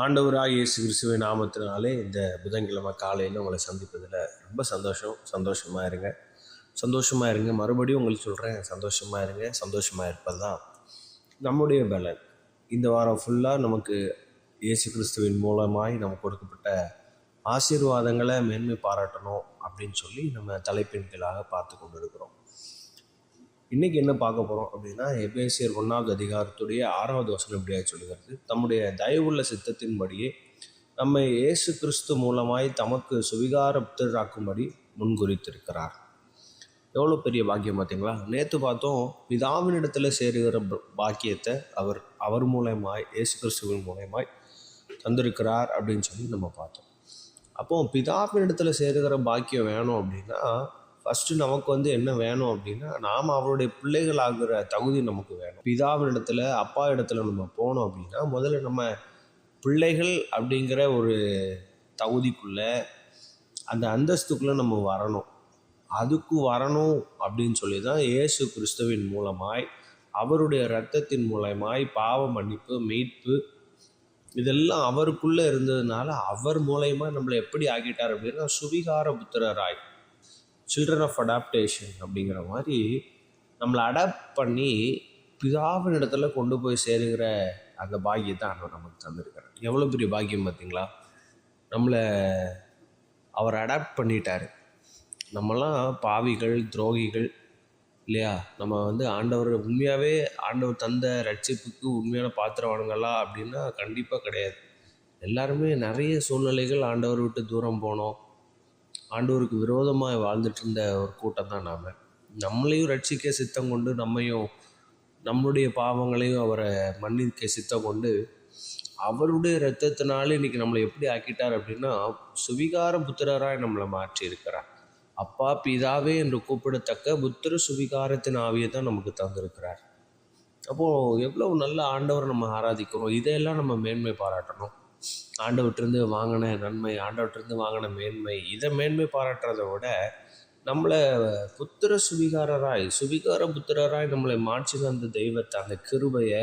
ஆண்டவராக இயேசு கிறிஸ்துவின் நாமத்தினாலே இந்த புதன்கிழமை காலையில் உங்களை சந்திப்பதில் ரொம்ப சந்தோஷமாக இருங்க. மறுபடியும் உங்களுக்கு சொல்கிறேன், சந்தோஷமாக இருப்பது தான் நம்முடைய பலன். இந்த வாரம் ஃபுல்லாக நமக்கு இயேசு கிறிஸ்துவின் மூலமாய் நமக்கு கொடுக்கப்பட்ட ஆசீர்வாதங்களை மேன்மை பாராட்டணும் அப்படின்னு சொல்லி நம்ம தலைப்பின் கீழாக பார்த்து கொண்டு இருக்கிறோம். இன்றைக்கி என்ன பார்க்க போகிறோம் அப்படின்னா, எபேசியர் 1வது அதிகாரத்துடைய 6வது வசனம் இப்படியாக சொல்லுகிறது, தம்முடைய தயவுள்ள சித்தத்தின்படியே நம்மை இயேசு கிறிஸ்து மூலமாய் தமக்கு சுவிகாரப்தராக்கும்படி முன்குறித்திருக்கிறார். எவ்வளோ பெரிய பாக்கியம் பார்த்தீங்களா? நேற்று பார்த்தோம், பிதாவினிடத்தில் சேருகிற பாக்கியத்தை அவர் மூலமாய் இயேசு கிறிஸ்துவின் மூலமாய் தந்திருக்கிறார் அப்படின்னு சொல்லி நம்ம பார்த்தோம். அப்போது பிதாவினிடத்தில் சேருகிற பாக்கியம் வேணும் அப்படின்னா ஃபஸ்ட்டு நமக்கு என்ன வேணும் அப்படின்னா, நாம் அவருடைய பிள்ளைகள் ஆகிற தகுதி நமக்கு வேணும். பிதாவினிடத்தில் அப்பா இடத்துல நம்ம போனோம் அப்படின்னா முதல்ல நம்ம பிள்ளைகள் அப்படிங்கிற ஒரு தகுதிக்குள்ளே அந்த அந்தஸ்துக்குள்ளே நம்ம வரணும். அதுக்கு வரணும் அப்படின்னு சொல்லி தான் இயேசு கிறிஸ்துவின் மூலமாய் அவருடைய இரத்தத்தின் மூலமாய் பாவ மன்னிப்பு, மீட்பு இதெல்லாம் அவருக்குள்ளே இருந்ததுனால அவர் மூலயமா நம்மளை எப்படி ஆக்கிட்டார் அப்படின்னா சுவிகார புத்திரராய், சில்ட்ரன் ஆஃப் அடாப்டேஷன் அப்படிங்கிற மாதிரி நம்மளை அடாப்ட் பண்ணி பிதாவின் இடத்துல கொண்டு போய் சேருகிற அந்த பாக்கியத்தை ஆண்டவர் நமக்கு தந்திருக்கிறார். எவ்வளோ பெரிய பாக்கியம் பார்த்தீங்களா? நம்மளை அவர் அடாப்ட் பண்ணிட்டார். நம்மலாம் பாவிகள், துரோகிகள் இல்லையா? நம்ம ஆண்டவர் உண்மையாகவே ஆண்டவர் தந்த ரட்சிப்புக்கு உண்மையான பாத்திரவானுங்களா அப்படின்னா கண்டிப்பாக கிடையாது. எல்லாருமே நிறைய சூழ்நிலைகள் ஆண்டவர் விட்டு தூரம் போனோம், ஆண்டவருக்கு விரோதமாக வாழ்ந்துட்டு இருந்த ஒரு கூட்டம் தான் நாம். நம்மளையும் ரட்சிக்க சித்தம் கொண்டு நம்முடைய பாவங்களையும் அவரை மன்னிக்க சித்தம் கொண்டு அவருடைய இரத்தத்தினால இன்றைக்கி நம்மளை எப்படி ஆக்கிட்டார் அப்படின்னா சுவிகார புத்திரராய் நம்மளை மாற்றி இருக்கிறார். அப்பா பிதாவே என்று கூப்பிடத்தக்க புத்திர சுவிகாரத்தின் ஆவியை தான் நமக்கு தந்திருக்கிறார். அப்போது எவ்வளவு நல்ல ஆண்டவர் நம்ம ஆராதிக்கிறோம். இதையெல்லாம் நம்ம மேன்மை பாராட்டணும். ஆண்டவற்றிருந்து வாங்கின நன்மை, ஆண்டவற்றிருந்து வாங்கின மேன்மை, இதை மேன்மை பாராட்டுறதை விட நம்மளை சுவிகார புத்திரராய் நம்மளை மாற்றின அந்த தெய்வத்தை, அந்த கிருபையை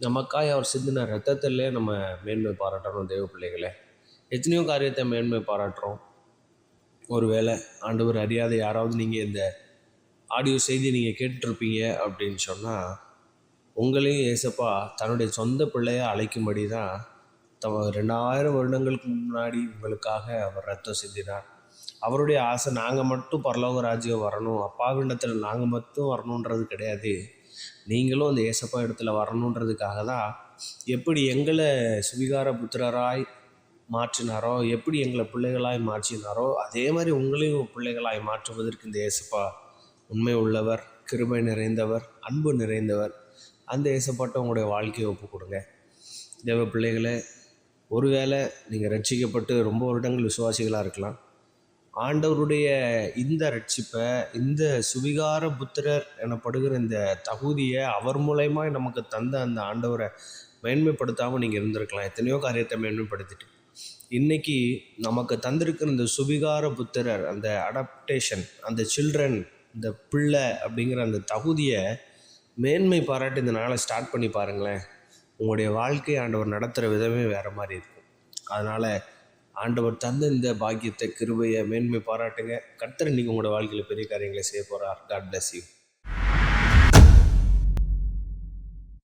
நமக்காய் அவர் சிந்தின ரத்தத்திலே நம்ம மேன்மை பாராட்டணும். தெய்வ பிள்ளைகளை எத்தனையோ காரியத்தை மேன்மை பாராட்டுறோம். ஒருவேளை ஆண்டவர் அறியாத யாராவது நீங்கள் இந்த ஆடியோ செய்தி நீங்கள் கேட்டுட்ருப்பீங்க அப்படின்னு சொன்னால், உங்களையும் ஏசப்பா தன்னுடைய சொந்த பிள்ளையை அழைக்கும்படி தான் 2000 வருடங்களுக்கு முன்னாடி உங்களுக்காக அவர் ரத்தம் சிந்தினார். அவருடைய ஆசை நாங்கள் மட்டும் பரலோக ராஜ்யம் வரணும், அப்பாவிடத்தில் நாங்கள் மட்டும் வரணுன்றது கிடையாது. நீங்களும் அந்த ஏசப்பா இடத்துல வரணுன்றதுக்காக தான் எப்படி எங்களை சுவிகார புத்திரராய் மாற்றினாரோ, எப்படி எங்களை பிள்ளைகளாய் மாற்றினாரோ, அதே மாதிரி உங்களையும் பிள்ளைகளாய் மாற்றுவதற்கு இந்த ஏசப்பா உண்மை உள்ளவர், கிருபை நிறைந்தவர், அன்பு நிறைந்தவர். அந்த ஏசப்பாட்ட உங்களுடைய வாழ்க்கையை ஒப்பு கொடுங்க. தேவ பிள்ளைகளை, ஒருவேளை நீங்கள் ரட்சிக்கப்பட்டு ரொம்ப வருடங்கள் விசுவாசிகளாக இருக்கலாம். ஆண்டவருடைய இந்த ரட்சிப்பை, இந்த சுவிகார புத்திரர் எனப்படுகிற இந்த தகுதியை அவர் மூலயமா நமக்கு தந்த அந்த ஆண்டவரை மேன்மைப்படுத்தாமல் நீங்கள் இருந்திருக்கலாம். எத்தனையோ காரியத்தை மேன்மைப்படுத்திட்டு இன்றைக்கி நமக்கு தந்திருக்கிற இந்த சுவிகார புத்திரர், அந்த அடாப்டேஷன், அந்த சில்ட்ரன், இந்த பிள்ளை அப்படிங்கிற அந்த தகுதியை மேன்மை பாராட்டி இந்த நாளை ஸ்டார்ட் பண்ணி பாருங்களேன். உங்களுடைய வாழ்க்கை ஆண்டவர் நடத்துகிற விதமே வேறு மாதிரி இருக்கும். அதனால் ஆண்டவர் தந்த இந்த பாக்கியத்தை, கிருபையை மேன்மை பாராட்டுங்க. கர்த்தர் இன்றைக்கி உங்களோட வாழ்க்கையில் பெரிய காரியங்களை செய்ய போகிறார். God bless you.